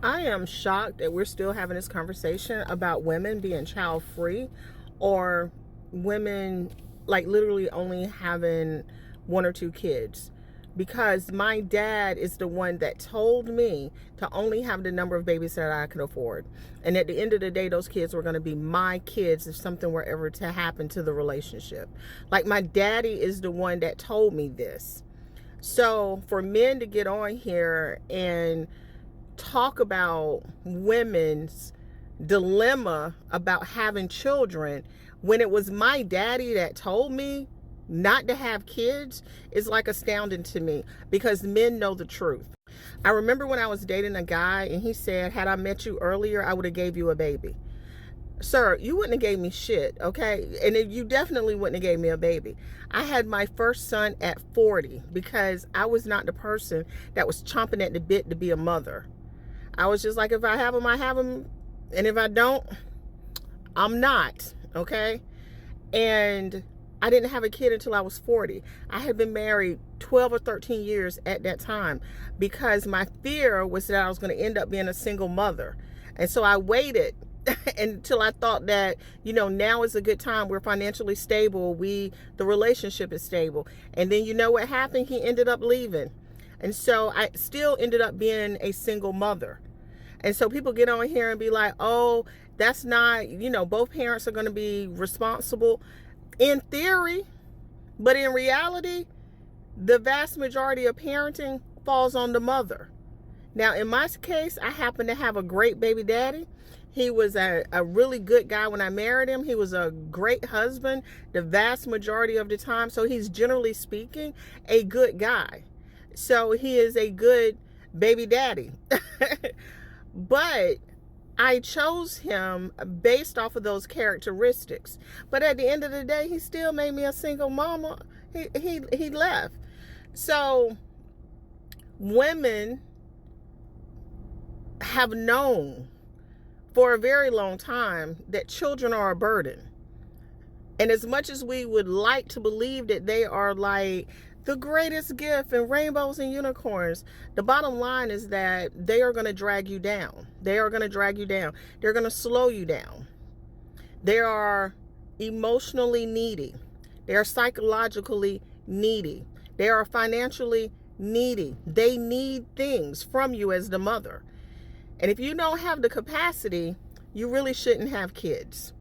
I am shocked that we're still having this conversation about women being child free or women like literally only having one or two kids. Because my dad is the one that told me to only have the number of babies that I could afford. And at the end of the day, those kids were going to be my kids if something were ever to happen to the relationship. Like my daddy is the one that told me this. So for men to get on here and talk about women's dilemma about having children when it was my daddy that told me not to have kids is like astounding to me because men know the truth. I remember when I was dating a guy and he said, had I met you earlier, I would have gave you a baby. Sir, you wouldn't have gave me shit, okay? And you definitely wouldn't have gave me a baby. I had my first son at 40 because I was not the person that was chomping at the bit to be a mother. I was just like, if I have them, I have them. And if I don't, I'm not, okay? And I didn't have a kid until I was 40. I had been married 12 or 13 years at that time because my fear was that I was going to end up being a single mother. And so I waited until I thought that, now is a good time. We're financially stable. The relationship is stable. And then you know what happened? He ended up leaving. And so I still ended up being a single mother. And so people get on here and be like, oh, that's not, both parents are going to be responsible in theory, but in reality, the vast majority of parenting falls on the mother. Now, in my case, I happen to have a great baby daddy. He was a really good guy when I married him. He was a great husband the vast majority of the time. So he's generally speaking a good guy. So he is a good baby daddy. But I chose him based off of those characteristics. But at the end of the day, he still made me a single mama. He left. So women have known for a very long time that children are a burden. And as much as we would like to believe that they are like the greatest gift and rainbows and unicorns, the bottom line is that they are going to drag you down. They are going to drag you down. They're going to slow you down. They are emotionally needy. They are psychologically needy. They are financially needy. They need things from you as the mother. And if you don't have the capacity, you really shouldn't have kids.